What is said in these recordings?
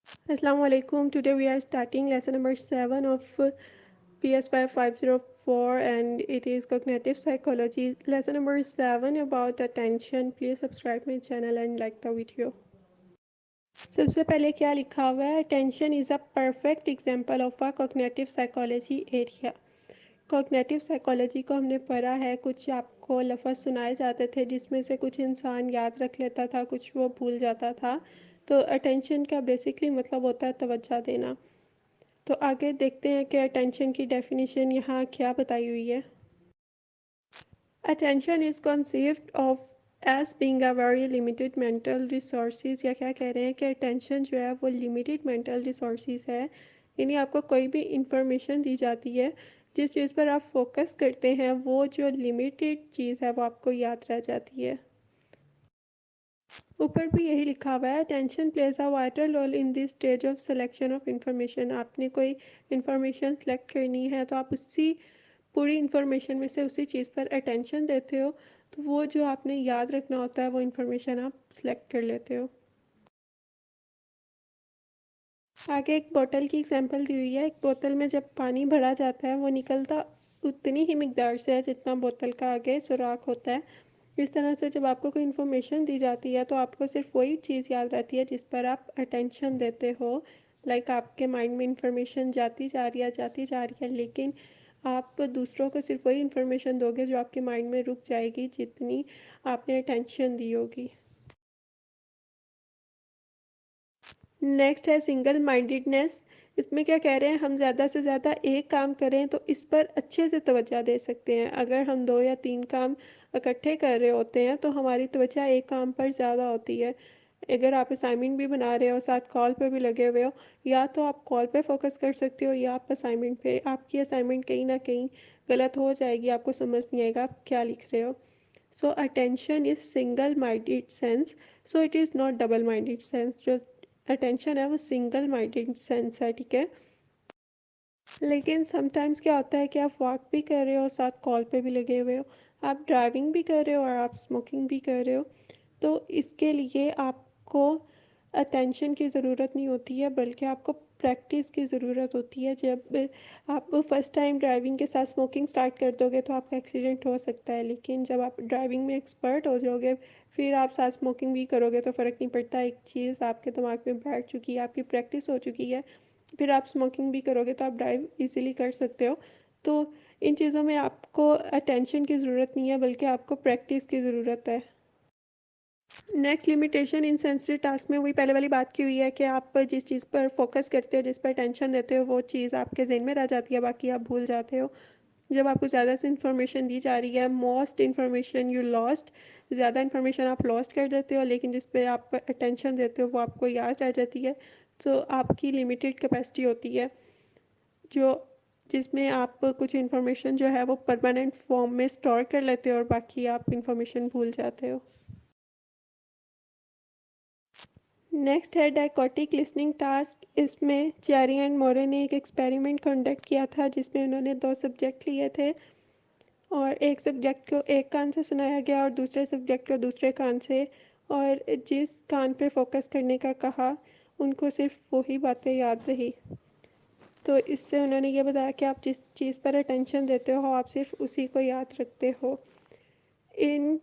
Assalamu alaikum. Today we are starting lesson number 7 of PS5 504 and it is cognitive psychology. Lesson number 7 about attention. Please subscribe my channel and like the video. सबसे पहले क्या लिखा हुआ है? Attention is a perfect example of a cognitive psychology area. Cognitive psychology को हमने पढ़ा है, कुछ आपको लफ्ज़ सुनाए जाते थे जिसमें से कुछ इंसान याद रख लेता था, कुछ वो भूल जाता था। तो अटेंशन का बेसिकली मतलब होता है तवज्जो देना। तो आगे देखते हैं कि अटेंशन की डेफिनेशन यहाँ क्या बताई हुई है। Attention is conceived of as being a very limited mental resources, या क्या कह रहे हैं कि अटेंशन जो है वो लिमिटेड मेंटल रिसोर्सेज है। यानी आपको कोई भी इंफॉर्मेशन दी जाती है, जिस चीज़ पर आप फोकस करते हैं वो जो लिमिटेड चीज़ है वो आपको याद रह जाती है। ऊपर भी यही लिखा हुआ है, attention plays a vital role in this stage of selection of information. आपने कोई इंफॉर्मेशन सेलेक्ट करनी है तो आप उसी पूरी इंफॉर्मेशन में से उसी चीज़ पर अटेंशन देते हो, तो वो जो आपने याद रखना होता है वो इंफॉर्मेशन आप सेलेक्ट कर लेते हो। आगे एक बोतल की एग्जांपल दी हुई है। एक बोतल में जब पानी भरा जाता है वो निकलता उतनी ही मिकदार से है जितना बोतल का आगे सुराख होता है। इस तरह से जब आपको कोई इन्फॉर्मेशन दी जाती है तो आपको सिर्फ वही चीज़ याद रहती है जिस पर आप अटेंशन देते हो। लाइक आपके माइंड में इंफॉर्मेशन जाती जा रही है जाती जा रही है, लेकिन आप दूसरों को सिर्फ वही इन्फॉर्मेशन दोगे जो आपके माइंड में रुक जाएगी जितनी आपने अटेंशन दी होगी। नेक्स्ट है सिंगल माइंडेडनेस। इसमें क्या कह रहे हैं, हम ज़्यादा से ज़्यादा एक काम करें तो इस पर अच्छे से तवज्जो दे सकते हैं। अगर हम 2 या 3 काम इकट्ठे कर रहे होते हैं तो हमारी तवज्जो एक काम पर ज़्यादा होती है। अगर आप असाइनमेंट भी बना रहे हो, साथ कॉल पे भी लगे हुए हो, या तो आप कॉल पे फोकस कर सकते हो या आप असाइनमेंट पे। आपकी असाइनमेंट कहीं ना कहीं गलत हो जाएगी, आपको समझ नहीं आएगा आप क्या लिख रहे हो। सो attention is single minded sense, so it is not double minded sense. जो अटेंशन है वो सिंगल माइंडेड सेंस है, ठीक है। लेकिन समटाइम्स क्या होता है कि आप वॉक भी कर रहे हो, साथ कॉल पे भी लगे हुए हो, आप ड्राइविंग भी कर रहे हो और आप स्मोकिंग भी कर रहे हो। तो इसके लिए आपको अटेंशन की ज़रूरत नहीं होती है, बल्कि आपको प्रैक्टिस की ज़रूरत होती है। जब आप फर्स्ट टाइम ड्राइविंग के साथ स्मोकिंग स्टार्ट कर दोगे तो आपका एक्सीडेंट हो सकता है, लेकिन जब आप ड्राइविंग में एक्सपर्ट हो जाओगे फिर आप साथ स्मोकिंग भी करोगे तो फ़र्क नहीं पड़ता। एक चीज़ आपके दिमाग में बैठ चुकी है, आपकी प्रैक्टिस हो चुकी है, फिर आप स्मोकिंग भी करोगे तो आप ड्राइव इजीली कर सकते हो। तो इन चीज़ों में आपको अटेंशन की ज़रूरत नहीं है, बल्कि आपको प्रैक्टिस की ज़रूरत है। Next limitation in sensitive task में वही पहले वाली बात की हुई है कि आप जिस चीज़ पर फोकस करते हो, जिस पर टेंशन देते हो, वो चीज़ आपके जहन में रह जाती है, बाकी आप भूल जाते हो। जब आपको ज़्यादा से इंफॉर्मेशन दी जा रही है, मोस्ट इन्फॉर्मेशन यू लॉस्ट, ज़्यादा इन्फॉर्मेशन आप लॉस्ट कर देते हो, लेकिन जिस पे आप अटेंशन देते हो वो आपको याद रह जाती है। तो आपकी लिमिटेड कैपेसिटी होती है जो जिसमें आप कुछ इन्फॉर्मेशन जो है वो परमानेंट फॉर्म में स्टोर कर लेते हो और बाकी आप इन्फॉर्मेशन भूल जाते हो। नेक्स्ट है डायकोटिक लिसनिंग टास्क। इसमें चेरी एंड मोरे ने एक एक्सपेरिमेंट कंडक्ट किया था जिसमें उन्होंने 2 सब्जेक्ट लिए थे और एक सब्जेक्ट को एक कान से सुनाया गया और दूसरे सब्जेक्ट को दूसरे कान से। और जिस कान पे फोकस करने का कहा उनको सिर्फ वही बातें याद रही। तो इससे उन्होंने ये बताया कि आप जिस चीज़ पर अटेंशन देते हो आप सिर्फ उसी को याद रखते हो। इन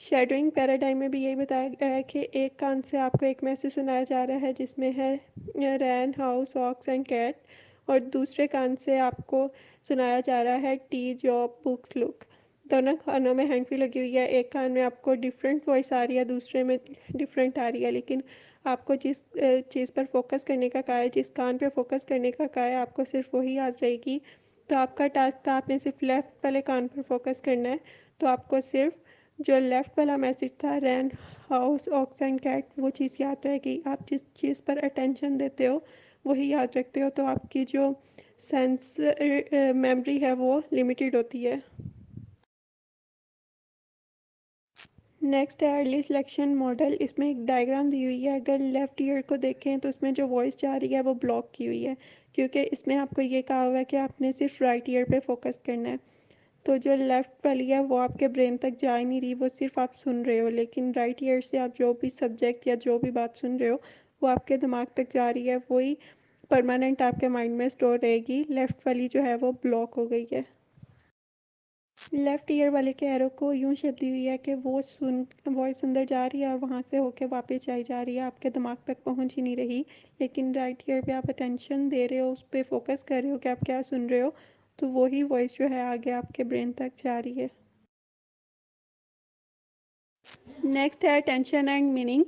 शेडोइंग पैराडाइम में भी यही बताया गया है कि एक कान से आपको एक मैसेज सुनाया जा रहा है जिसमें है रैन हाउस ऑक्स एंड कैट, और दूसरे कान से आपको सुनाया जा रहा है टी जॉब बुक्स लुक। दोनों कानों में हैंड फ्री लगी हुई है, एक कान में आपको डिफरेंट वॉइस आ रही है, दूसरे में डिफरेंट आ रही है, लेकिन आपको जिस चीज़ पर फोकस करने का कहा है, जिस कान पे फोकस करने का कहा है, आपको सिर्फ वही याद रहेगी। तो आपका टास्क था आपने सिर्फ लेफ्ट वाले कान पर फोकस करना है। तो आपको सिर्फ जो लेफ्ट वाला मैसेज था रैन हाउस ऑक्स एंड कैट वो चीज़ याद रहेगी। आप जिस चीज़ पर अटेंशन देते हो वही याद रखते हो, तो आपकी जो सेंस मेमोरी है वो लिमिटेड होती है। नेक्स्ट है अर्ली सिलेक्शन मॉडल। इसमें एक डायग्राम दी हुई है। अगर लेफ़्ट ईयर को देखें तो उसमें जो वॉइस जा रही है वो ब्लॉक की हुई है, क्योंकि इसमें आपको ये कहा हुआ है कि आपने सिर्फ राइट ईयर पे फोकस करना है। तो जो लेफ़्ट वाली है वो आपके ब्रेन तक जा ही नहीं रही, वो सिर्फ आप सुन रहे हो, लेकिन राइट ईयर से आप जो भी सब्जेक्ट या जो भी बात सुन रहे हो वो आपके दिमाग तक जा रही है, वही परमानेंट आपके माइंड में स्टोर रहेगी। लेफ़्ट वाली जो है वो ब्लॉक हो गई है। लेफ़्ट ईयर वाले के एरो को यूँ शेप दी हुई है कि वो वॉइस अंदर जा रही है और वहाँ से होके वापस आई जा रही है, आपके दिमाग तक पहुँच ही नहीं रही। लेकिन राइट ईयर पे आप अटेंशन दे रहे हो, उस पे फोकस कर रहे हो कि आप क्या सुन रहे हो, तो वही वॉइस जो है आगे आपके ब्रेन तक जा रही है। नेक्स्ट है attention and meaning.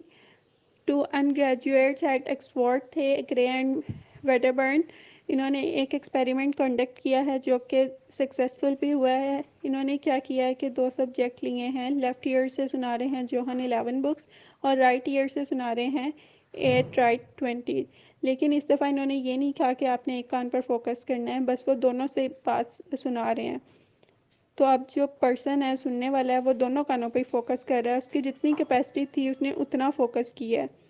Two undergraduates at Oxford थे, ग्रे एंड वेडरबर्न। इन्होंने एक एक्सपेरिमेंट कंडक्ट किया है जो कि सक्सेसफुल भी हुआ है। इन्होंने क्या किया है कि दो सब्जेक्ट लिए हैं, लेफ़्ट ईयर से सुना रहे हैं जोहन 11 बुक्स और राइट ईयर से सुना रहे हैं 8 राइट 20। लेकिन इस दफ़ा इन्होंने ये नहीं कहा कि आपने एक कान पर फोकस करना है, बस वो दोनों से बात सुना रहे हैं। तो अब जो पर्सन है, सुनने वाला है, वो दोनों कानों पे फोकस कर रहा है, उसकी जितनी कैपेसिटी थी उसने उतना फोकस किया है।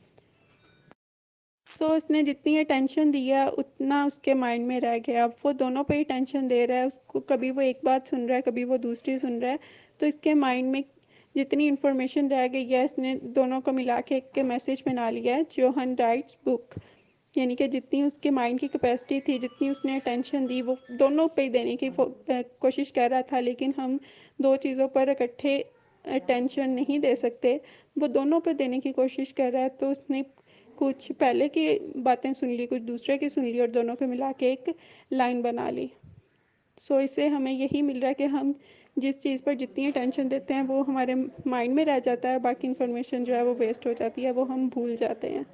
उसने जितनी अटेंशन दिया उतना उसके माइंड में रह गया। अब वो दोनों पे ही टेंशन दे रहा है उसको, कभी वो एक बात सुन रहा है, कभी वो दूसरी सुन रहा है। तो इसके माइंड में जितनी इन्फॉर्मेशन रह गई है, इसने दोनों को मिला के एक मैसेज बना लिया है, जोहन राइट्स बुक। यानी कि जितनी उसके माइंड की कैपेसिटी थी, जितनी उसने अटेंशन दी, वो दोनों पे देने की कोशिश कर रहा था। लेकिन हम दो चीज़ों पर इकट्ठे अटेंशन नहीं दे सकते, वो दोनों पे देने की कोशिश कर रहा है। तो उसने कुछ पहले की बातें सुन ली, कुछ दूसरे की सुन ली और दोनों को मिला के एक लाइन बना ली। इससे हमें यही मिल रहा है कि हम जिस चीज़ पर जितनी अटेंशन देते हैं वो हमारे माइंड में रह जाता है, बाकी इन्फॉर्मेशन जो है वो वेस्ट हो जाती है, वो हम भूल जाते हैं।